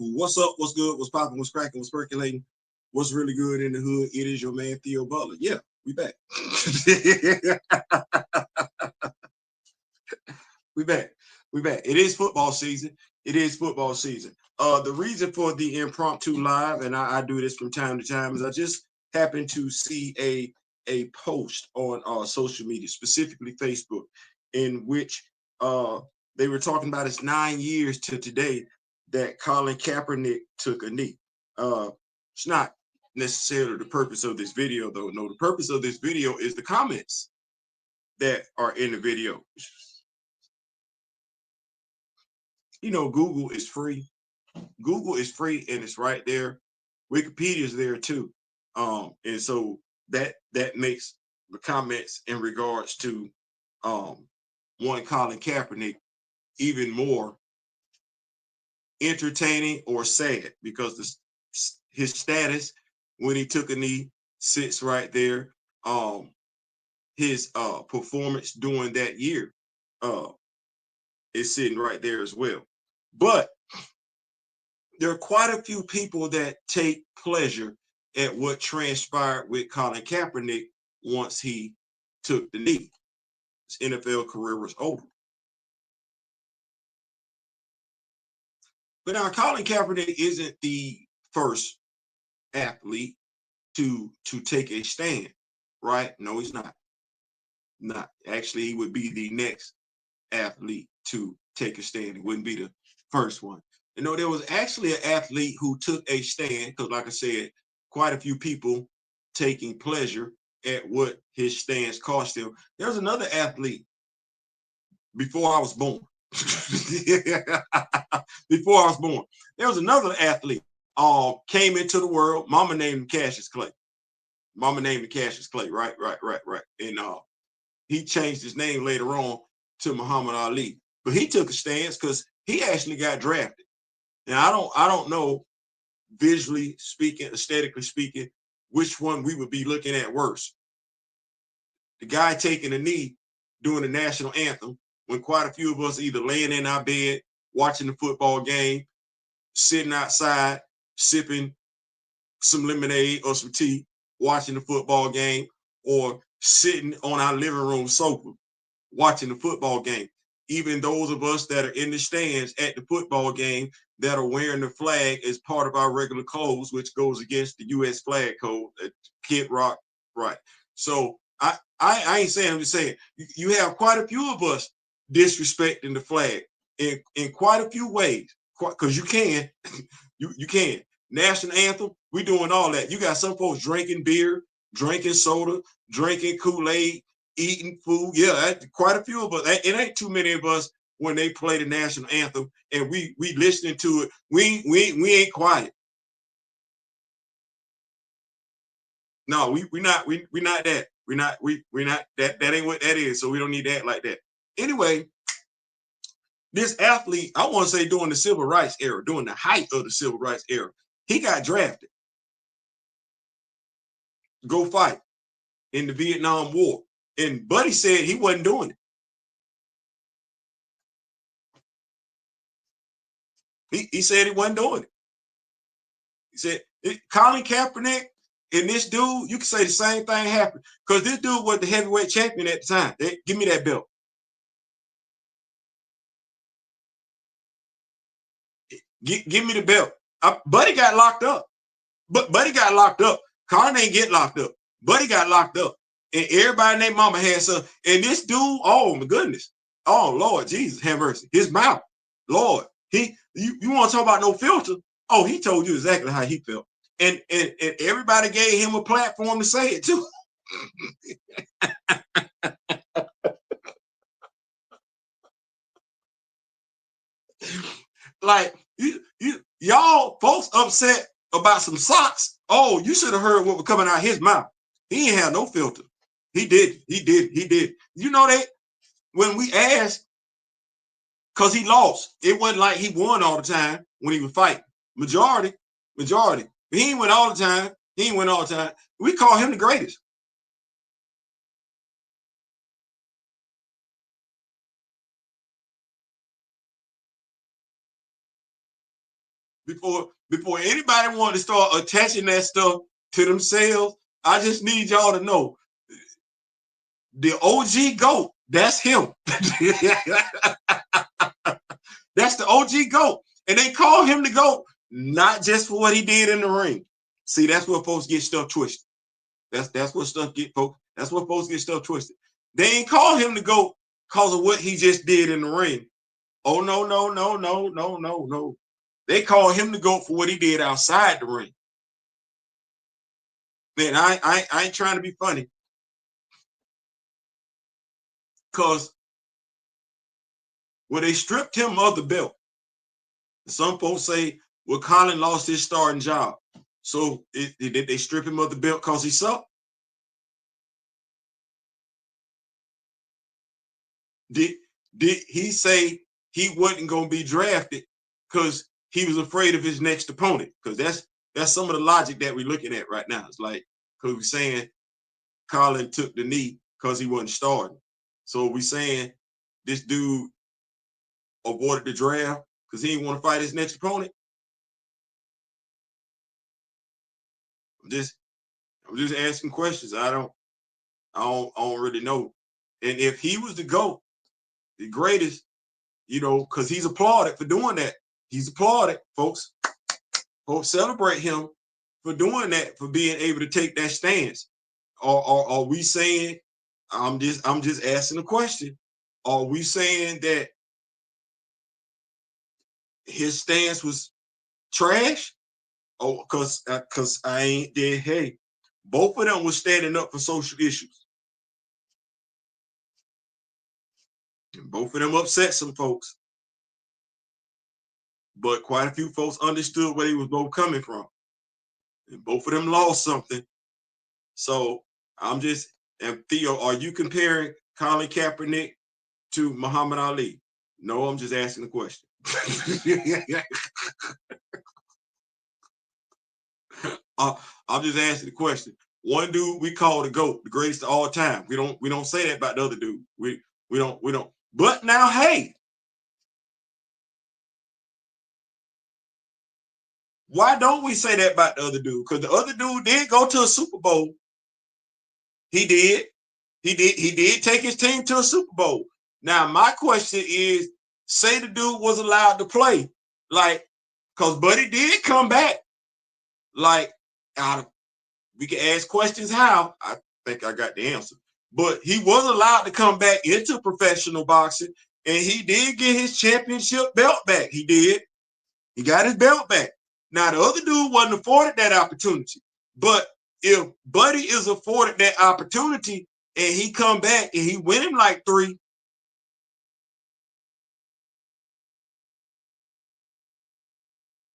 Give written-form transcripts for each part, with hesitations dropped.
What's up? What's good? What's popping? What's cracking? What's percolating? What's really good in the hood? It is your man Theo Butler. Yeah, we back. we back. We back. It is football season. It is football season. The reason for the impromptu live, and I do this from time to time, is I just happened to see a post on social media, specifically Facebook, in which they were talking about it's 9 years to today that Colin Kaepernick took a knee. It's not necessarily the purpose of this video, though. No, the purpose of this video is the comments that are in the video. You know, Google is free. Google is free and it's right there. Wikipedia is there too. And so that makes the comments in regards to one Colin Kaepernick even more entertaining or sad, because his status when he took a knee sits right there. His performance during that year is sitting right there as well. But there are quite a few people that take pleasure at what transpired with Colin Kaepernick once he took the knee. His NFL career was over. But now Colin Kaepernick isn't the first athlete to take a stand, right? No, he's not. Not actually, he would be the next athlete to take a stand. He wouldn't be the first one. You know, there was actually an athlete who took a stand, because like I said, quite a few people taking pleasure at what his stance cost him. There's another athlete before I was born. Before I was born, there was another athlete came into the world. Mama named him Cassius Clay. Mama named him Cassius Clay. Right. And he changed his name later on to Muhammad Ali. But he took a stance because he actually got drafted. And I don't know, visually speaking, aesthetically speaking, which one we would be looking at worse. The guy taking a knee during the national anthem, when quite a few of us either laying in our bed, watching the football game, sitting outside, sipping some lemonade or some tea, watching the football game, or sitting on our living room sofa, watching the football game. Even those of us that are in the stands at the football game that are wearing the flag as part of our regular clothes, which goes against the U.S. flag code, Kid Rock, right? So I ain't saying, I'm just saying, you have quite a few of us disrespecting the flag in quite a few ways, because you can, you can. National anthem, we doing all that. You got some folks drinking beer, drinking soda, drinking Kool-Aid, eating food. Yeah, quite a few of us. It ain't too many of us when they play the national anthem and we listening to it. We ain't quiet. No, we not that. We're not that. That ain't what that is. So we don't need to act like that. Anyway, this athlete, I want to say during the civil rights era, during the height of the civil rights era, he got drafted. Go fight in the Vietnam War. And Buddy said he wasn't doing it. He said he wasn't doing it. He said, Colin Kaepernick and this dude, you can say the same thing happened, because this dude was the heavyweight champion at the time. Give me that belt. Give me the belt. Buddy got locked up. But Buddy got locked up. Colin ain't get locked up. Buddy got locked up. And everybody and their mama had some. And this dude, oh my goodness. Oh Lord Jesus, have mercy. His mouth. Lord. You want to talk about no filter? Oh, he told you exactly how he felt. And everybody gave him a platform to say it too. Like y'all folks upset about some socks. Oh, you should have heard what was coming out of his mouth. He ain't have no filter. He did. You know that when we asked, because he lost, it wasn't like he won all the time when he was fighting. Majority. But he ain't win all the time. We call him the greatest. before anybody wanted to start attaching that stuff to themselves, I just need y'all to know the OG GOAT, that's him. That's the OG GOAT. And they call him the GOAT, not just for what he did in the ring. See, that's where folks get stuff twisted. That's what stuff get folks. That's what folks get stuff twisted. They ain't call him the GOAT because of what he just did in the ring. Oh no, no, no, no, no, no, no. They call him the GOAT for what he did outside the ring. Man, I ain't trying to be funny. Because when they stripped him of the belt, some folks say, well, Colin lost his starting job. So did they strip him of the belt because he sucked? Did he say he wasn't going to be drafted because he was afraid of his next opponent? Because that's some of the logic that we're looking at right now. It's like, because we're saying Colin took the knee because he wasn't starting. So we're saying this dude avoided the draft because he didn't want to fight his next opponent. I'm just asking questions. I don't really know. And if he was the GOAT, the greatest, because he's applauded for doing that. He's applauded, folks. Folks celebrate him for doing that, for being able to take that stance. Are we saying? I'm just asking a question. Are we saying that his stance was trash? Oh, because I ain't there. Hey, both of them were standing up for social issues. And both of them upset some folks. But quite a few folks understood where they was both coming from. And both of them lost something. So and Theo, are you comparing Colin Kaepernick to Muhammad Ali? No, I'm just asking the question. I'm just asking the question. One dude we call the GOAT, the greatest of all time. We don't say that about the other dude. We don't. But now, hey, why don't we say that about the other dude? Because the other dude did go to a Super Bowl. He did. He did take his team to a Super Bowl. Now, my question is, say the dude was allowed to play, like, because Buddy did come back. Like, we can ask questions how. I think I got the answer. But he was allowed to come back into professional boxing, and he did get his championship belt back. He did. He got his belt back. Now, the other dude wasn't afforded that opportunity. But if Buddy is afforded that opportunity and he come back and he win him like 3,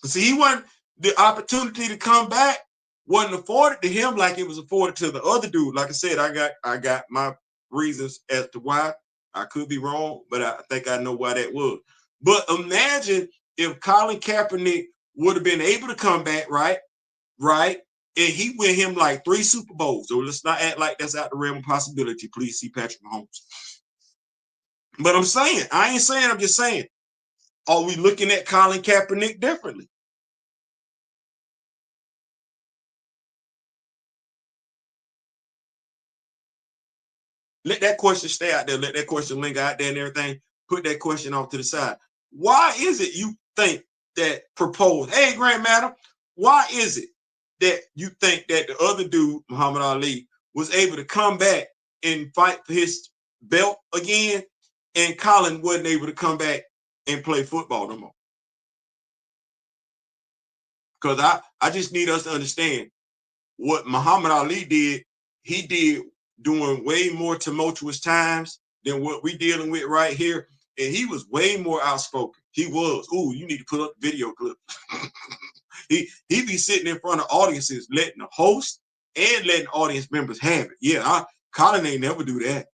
see, he wasn't, the opportunity to come back wasn't afforded to him like it was afforded to the other dude. Like I said, I got my reasons as to why. I could be wrong, but I think I know why that was. But imagine if Colin Kaepernick would have been able to come back, right? And he win him like 3 Super Bowls. So let's not act like that's out the realm of possibility. Please see Patrick Mahomes. But I'm saying, I'm just saying, are we looking at Colin Kaepernick differently? Let that question stay out there. Let that question linger out there and everything. Put that question off to the side. Why is it you think that proposed? Hey, Grand Madam, why is it that you think that the other dude, Muhammad Ali, was able to come back and fight for his belt again, and Colin wasn't able to come back and play football no more? Because I just need us to understand what Muhammad Ali did. He did during way more tumultuous times than what we dealing with right here. And he was way more outspoken. He was. Ooh, you need to put up the video clip. he be sitting in front of audiences, letting the host and letting audience members have it. Yeah, Colin ain't never do that.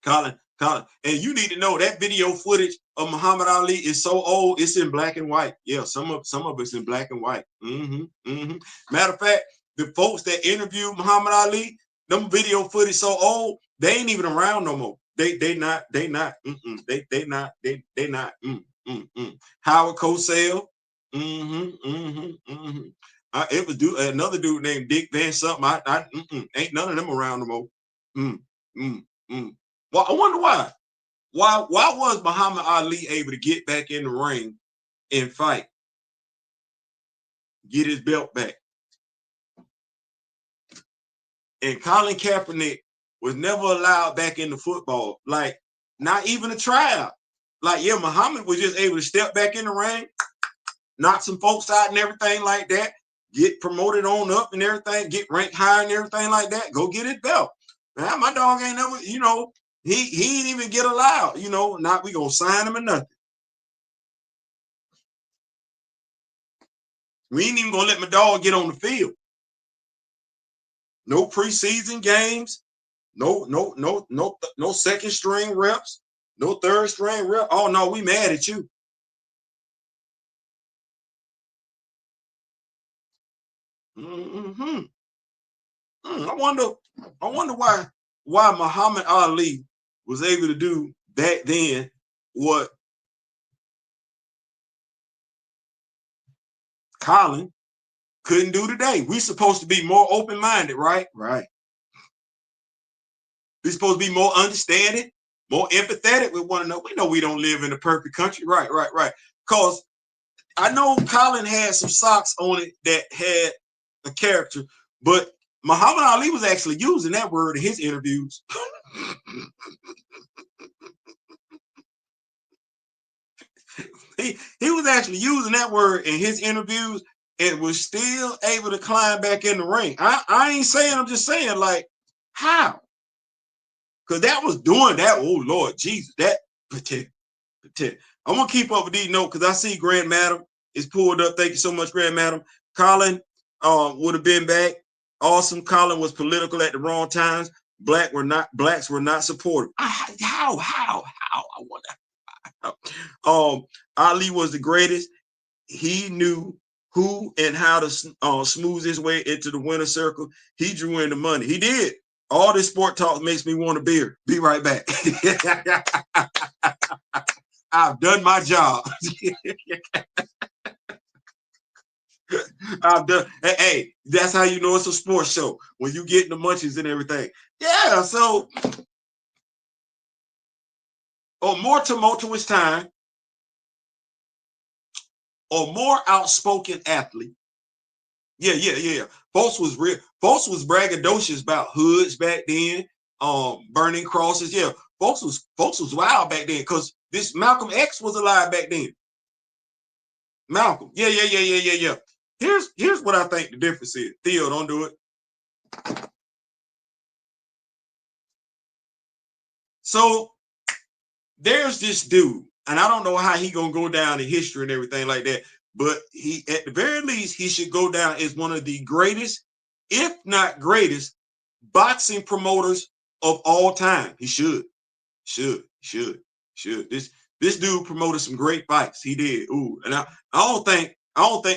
Colin, and you need to know that video footage of Muhammad Ali is so old, it's in black and white. Yeah, some of it's in black and white. Matter of fact, the folks that interviewed Muhammad Ali, them video footage so old, they ain't even around no more. They not. Howard Cosell, It was another dude named Dick Van something. Ain't none of them around no more. Mm, mm, mm. Well, I wonder why. Why was Muhammad Ali able to get back in the ring and fight, get his belt back? And Colin Kaepernick was never allowed back into football, like not even a tryout. Like, yeah, Muhammad was just able to step back in the ring, knock some folks out and everything like that, get promoted on up and everything, get ranked higher and everything like that, go get his belt. Man, my dog ain't never, he ain't even get allowed, not we gonna sign him or nothing. We ain't even gonna let my dog get on the field. No preseason games, no second string reps, no third string rep. Oh no, we mad at you. I wonder why Muhammad Ali was able to do back then what Colin couldn't do today. We supposed to be more open-minded, right? Right. We're supposed to be more understanding, more empathetic with one another. We know we don't live in a perfect country. Right. Because I know Colin had some socks on it that had a character, but Muhammad Ali was actually using that word in his interviews. he was actually using that word in his interviews and was still able to climb back in the ring. I ain't saying, I'm just saying, like, how? Because that was doing that. Oh, Lord Jesus, that protect. I'm going to keep up with these notes because I see Grand Madam is pulled up. Thank you so much, Grand Madam. Colin would have been back. Awesome. Colin was political at the wrong times. Blacks were not supportive. How? I wonder. Ali was the greatest. He knew who and how to smooth his way into the winner circle. He drew in the money. He did. All this sport talk makes me want a beer. Be right back. I've done my job. I've done. Hey, that's how you know it's a sports show when you get the munchies and everything. Yeah. So, more tumultuous time, or more outspoken athlete. Yeah. Folks was braggadocious about hoods back then. Burning crosses. Yeah, folks was wild back then because this Malcolm X was alive back then. Malcolm. Yeah. Here's what I think the difference is. Theo, don't do it. So there's this dude, and I don't know how he gonna go down in history and everything like that, but he, at the very least, he should go down as one of the greatest, if not greatest, boxing promoters of all time. He should. This dude promoted some great fights. He did. Ooh, and I don't think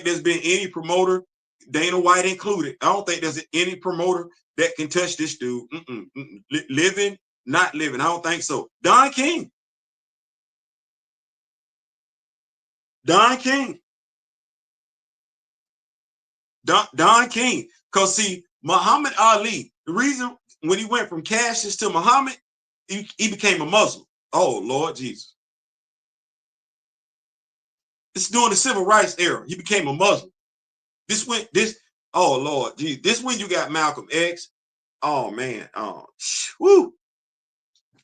there's been any promoter, Dana White included. I don't think there's any promoter that can touch this dude. Living, not living. I don't think so. Don King. Don King. Because see, Muhammad Ali, the reason when he went from Cassius to Muhammad, he became a Muslim. Oh, Lord Jesus. This is during the civil rights era. He became a Muslim. Oh, Lord. Geez. This when you got Malcolm X. Oh, man. Whoo.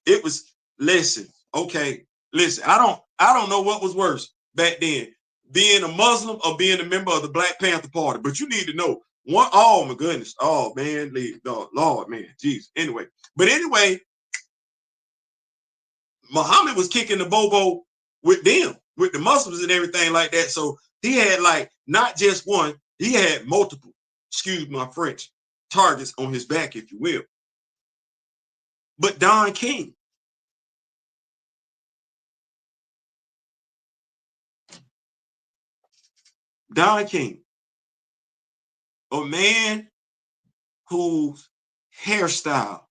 It was, listen, okay. Listen, I don't know what was worse back then, being a Muslim or being a member of the Black Panther Party. But you need to know one. Oh, my goodness. Oh, man. Lord, man. Jeez. Anyway. But anyway, Muhammad was kicking the bobo with them, with the Muslims and everything like that. So he had like not just one, he had multiple, excuse my French, targets on his back, if you will. But Don King, a man whose hairstyle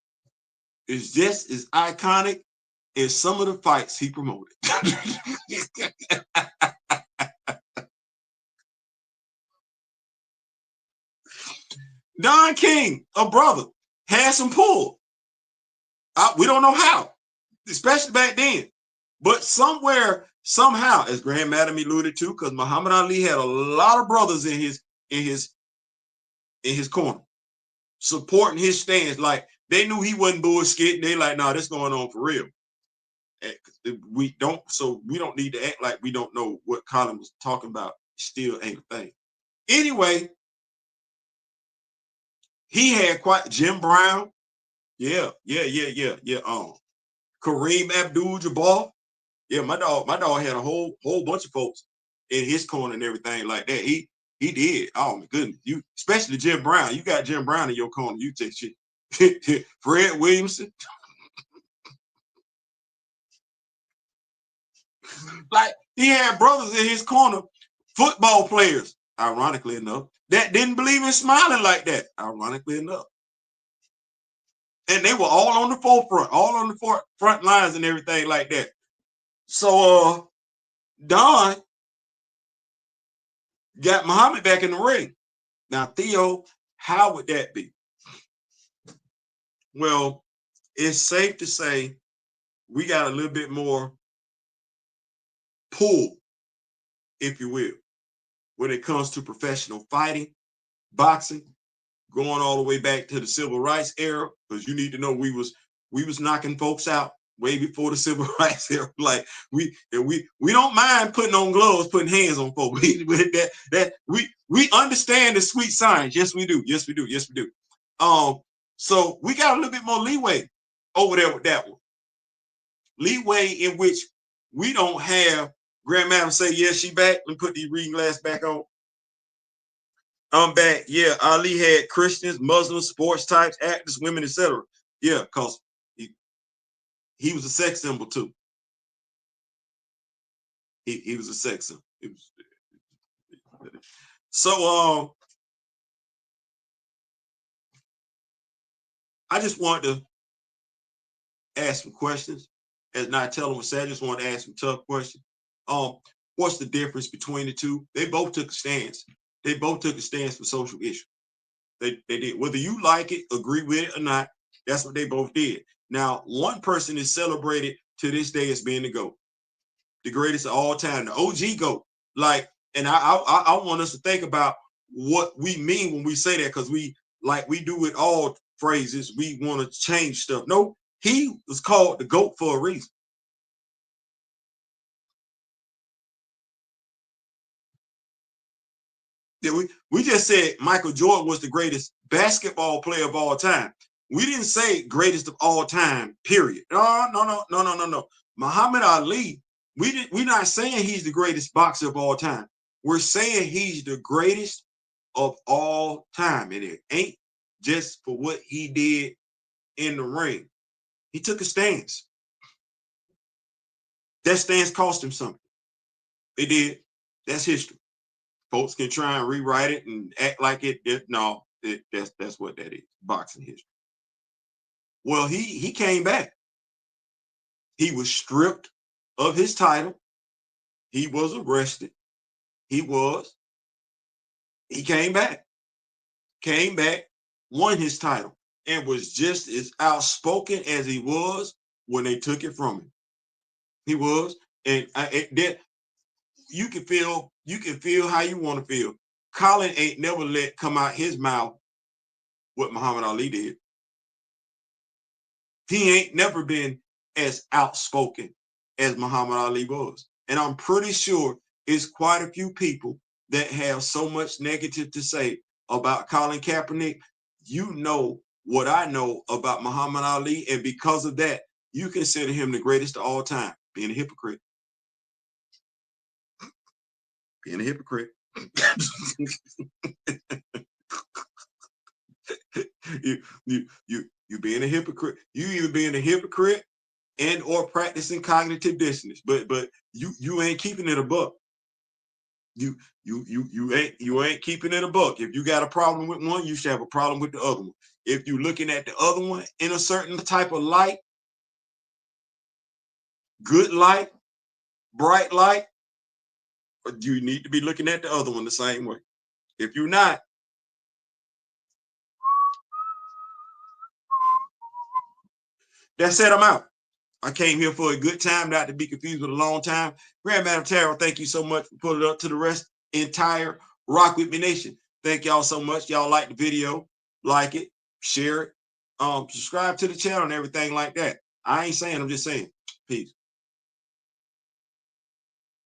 is just as iconic as some of the fights he promoted. Don King, a brother, had some pull. We don't know how, especially back then. But somewhere, somehow, as Grand Madam alluded to, because Muhammad Ali had a lot of brothers in his corner, supporting his stance. Like they knew he wasn't bullshitting. They like, nah, this going on for real. We don't need to act like we don't know what Colin was talking about. Still ain't a thing. Anyway, he had quite Jim Brown. Yeah. Kareem Abdul-Jabbar. Yeah, my dog had a whole bunch of folks in his corner and everything like that. He did. Oh my goodness. You especially Jim Brown. You got Jim Brown in your corner. You take shit. Fred Williamson. Like he had brothers in his corner, football players, ironically enough, that didn't believe in smiling like that, ironically enough. And they were all on the forefront, all on the front lines and everything like that. So Don got Muhammad back in the ring. Now, Theo, how would that be? Well, it's safe to say we got a little bit more pull, if you will, when it comes to professional fighting, boxing, going all the way back to the civil rights era, because you need to know we was knocking folks out way before the civil rights era. Like we don't mind putting on gloves, putting hands on folks. We understand the sweet science. Yes, we do. Yes, we do. Yes, we do. So we got a little bit more leeway over there with that one. Leeway in which we don't have Grandma say, yeah, she back. Let me put these reading glasses back on. I'm back. Yeah, Ali had Christians, Muslims, sports types, actors, women, etc. Yeah, because he was a sex symbol too. He was a sex symbol. So I just wanted to ask some questions. As Nightella was saying, I just want to ask some tough questions. What's the difference between the two? They both took a stance. They both took a stance for social issues. They did. Whether you like it, agree with it or not, that's what they both did. Now, one person is celebrated to this day as being the GOAT, the greatest of all time, the OG GOAT. Like, and I want us to think about what we mean when we say that, because we do with all phrases, we want to change stuff. No, he was called the GOAT for a reason. Yeah, we just said Michael Jordan was the greatest basketball player of all time. We didn't say greatest of all time, period. No. Muhammad Ali, we're not saying he's the greatest boxer of all time. We're saying he's the greatest of all time. And it ain't just for what he did in the ring. He took a stance. That stance cost him something. It did. That's history. Folks can try and rewrite it and act like it. That's what that is. Boxing history. Well, he came back. He was stripped of his title. He was arrested. He came back, won his title, and was just as outspoken as he was when they took it from him. He was, and that you can feel how you want to feel. Colin ain't never let come out his mouth what Muhammad Ali did. He ain't never been as outspoken as Muhammad Ali was. And I'm pretty sure it's quite a few people that have so much negative to say about Colin Kaepernick. You know what I know about Muhammad Ali, and because of that, you consider him the greatest of all time. Being a hypocrite. Being a hypocrite. you being a hypocrite. You either being a hypocrite and or practicing cognitive dissonance, but you ain't keeping it a buck. You ain't keeping it a buck. If you got a problem with one, you should have a problem with the other one. If you're looking at the other one in a certain type of light, good light, bright light, you need to be looking at the other one the same way. If you're not, That's it. I'm out. I came here for a good time, not to be confused with a long time. Grand Madam Tarot, thank you so much for putting it up to the rest. Entire Rock With Me Nation. Thank y'all so much. Y'all like the video, like it, share it, subscribe to the channel and everything like that. I ain't saying, I'm just saying. Peace.